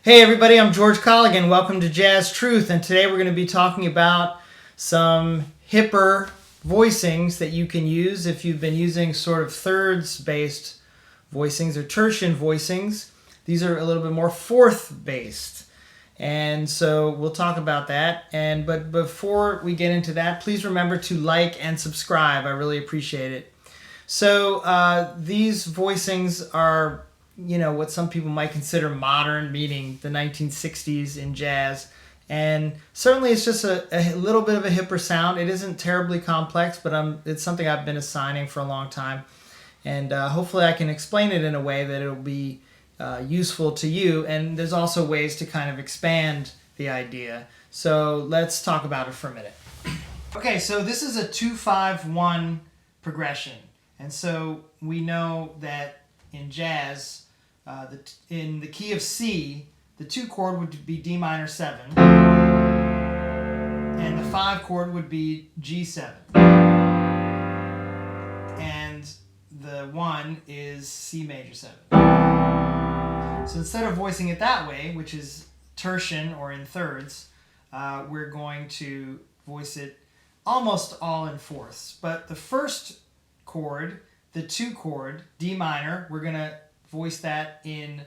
Hey everybody, I'm George Colligan. Welcome to Jazztruth, and today we're going to be talking about some hipper voicings that you can use if you've been using sort of thirds-based voicings or tertian voicings. These are a little bit more fourth-based, and so we'll talk about that. But before we get into that, please remember to like and subscribe. I really appreciate it. So these voicings are what some people might consider modern, meaning the 1960s in jazz. And certainly it's just a little bit of a hipper sound. It isn't terribly complex, but it's something I've been assigning for a long time. And hopefully I can explain it in a way that it'll be useful to you. And there's also ways to kind of expand the idea. So let's talk about it for a minute. Okay, so this is a 2-5-1 progression. And so we know that in jazz, in the key of C, the 2 chord would be D minor 7, and the 5 chord would be G7, and the 1 is C major 7. So instead of voicing it that way, which is tertian or in thirds, we're going to voice it almost all in fourths. But the first chord, the 2 chord, D minor, we're going to voice that in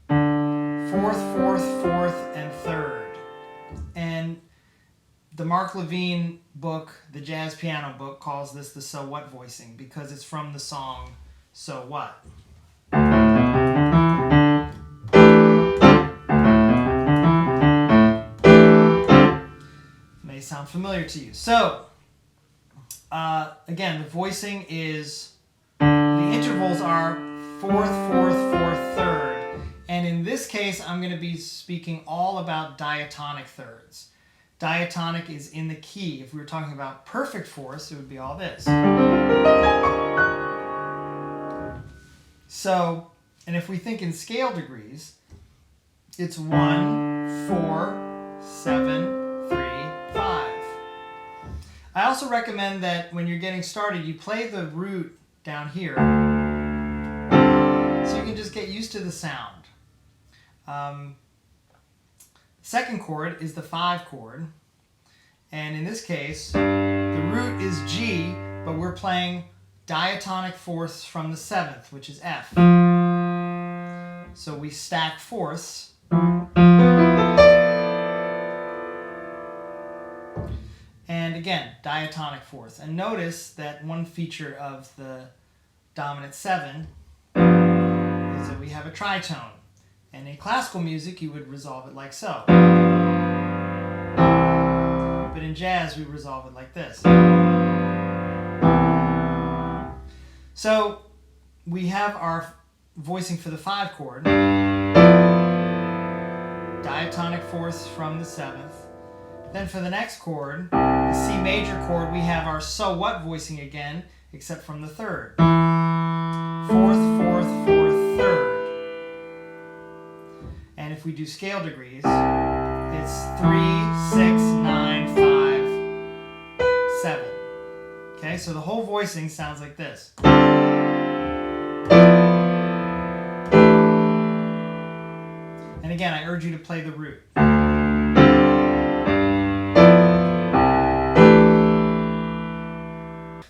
fourth, fourth, fourth, and third. And the Mark Levine book, the jazz piano book, calls this the So What voicing because it's from the song So What. May sound familiar to you. So, again, the voicing is, the intervals are fourth, fourth, fourth, third. And in this case, I'm going to be speaking all about diatonic thirds. Diatonic is in the key. If we were talking about perfect fourths, it would be all this. So, and if we think in scale degrees, it's 1, 4, 7, 3, 5. I also recommend that when you're getting started, you play the root down here, so you can just get used to the sound. Second chord is the 5 chord, and in this case the root is G, but we're playing diatonic fourths from the 7th, which is F. So we stack fourths, and again diatonic fourths. And notice that one feature of the dominant 7 is that we have a tritone. And in classical music, you would resolve it like so. But in jazz, we resolve it like this. So we have our voicing for the 5 chord. Diatonic fourths from the 7th. Then for the next chord, the C major chord, we have our So What voicing again, except from the 3rd. Fourth, fourth, fourth, 3rd. And if we do scale degrees, it's 3, 6, 9, 5, 7. Okay, so the whole voicing sounds like this. And again, I urge you to play the root.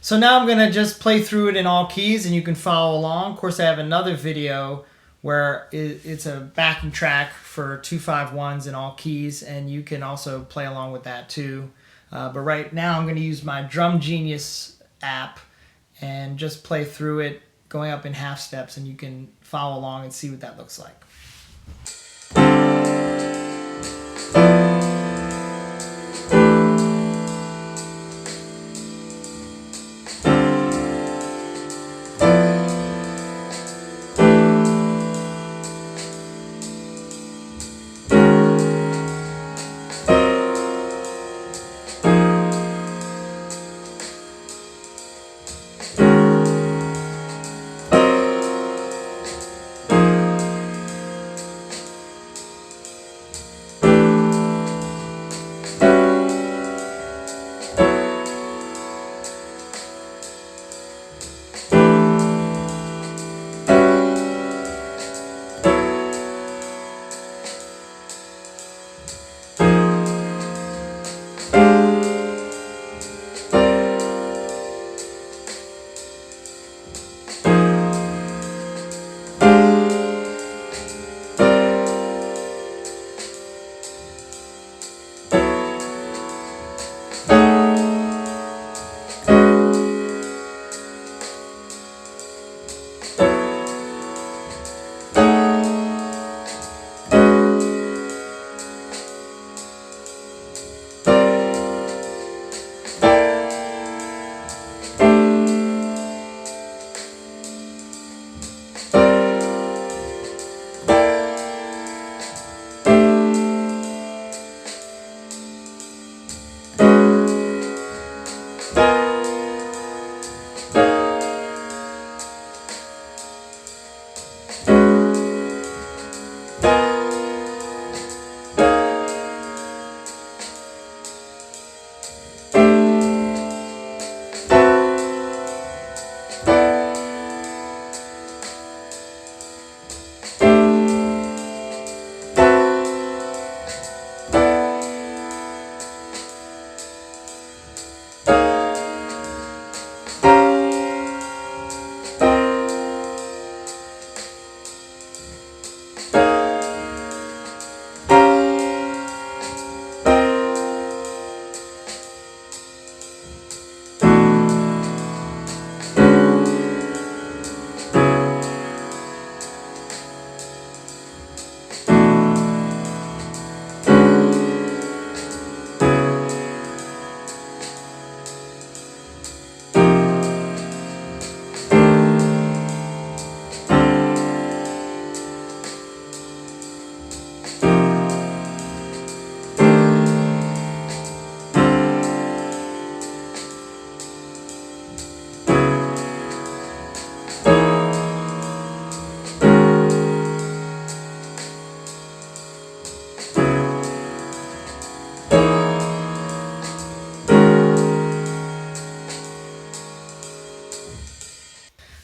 So now I'm going to just play through it in all keys and you can follow along. Of course, I have another video where it's a backing track for 2-5-1s in all keys, and you can also play along with that too. But right now I'm going to use my Drum Genius app and just play through it going up in half steps, and you can follow along and see what that looks like.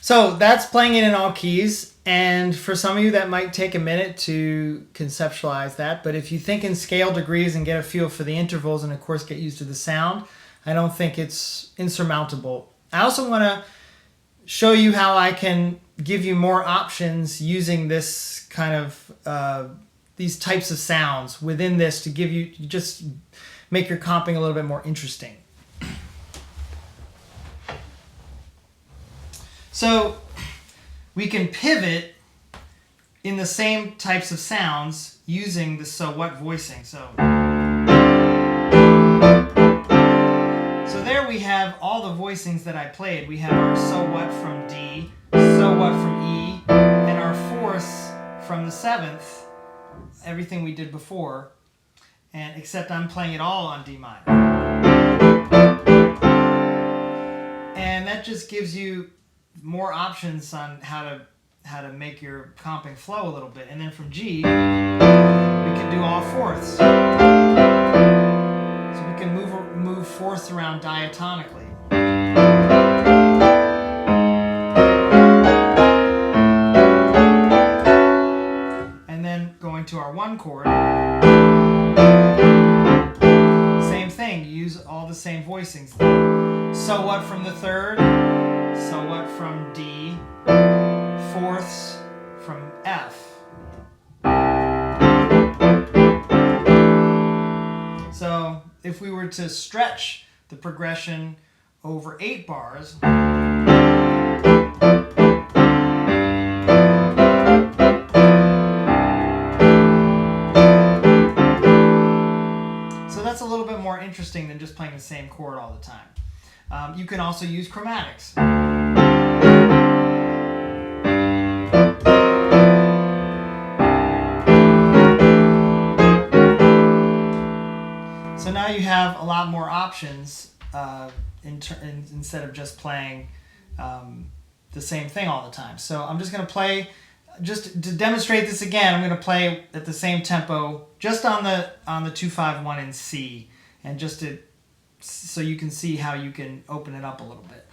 So that's playing it in all keys. And for some of you, that might take a minute to conceptualize that. But if you think in scale degrees and get a feel for the intervals and, of course, get used to the sound, I don't think it's insurmountable. I also want to show you how I can give you more options using this kind of, these types of sounds within this to give you, just make your comping a little bit more interesting. So we can pivot in the same types of sounds using the so what voicing. So there we have all the voicings that I played. We have our so what from D, so what from E, and our fourths from the seventh, everything we did before, and except I'm playing it all on D minor. And that just gives you more options on how to make your comping flow a little bit. And then from G, we can do all fourths. So we can move fourths around diatonically. And then going to our one chord, same thing, use all the same voicings. So what from the third, so what from D, fourths from F. So if we were to stretch the progression over 8 bars, so that's a little bit more interesting than just playing the same chord all the time. You can also use chromatics. So now you have a lot more options instead of just playing the same thing all the time. So I'm just going to play, just to demonstrate this again, I'm going to play at the same tempo just on the 2-5-1 in C, and just to, so you can see how you can open it up a little bit.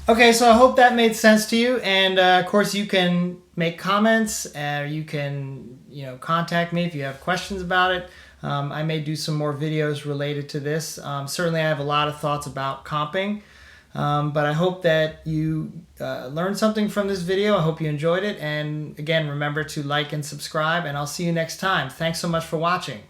Okay, so I hope that made sense to you, and of course you can make comments, you can contact me if you have questions about it. I may do some more videos related to this. Certainly I have a lot of thoughts about comping, but I hope that you learned something from this video. I hope you enjoyed it, and again, remember to like and subscribe, and I'll see you next time. Thanks so much for watching.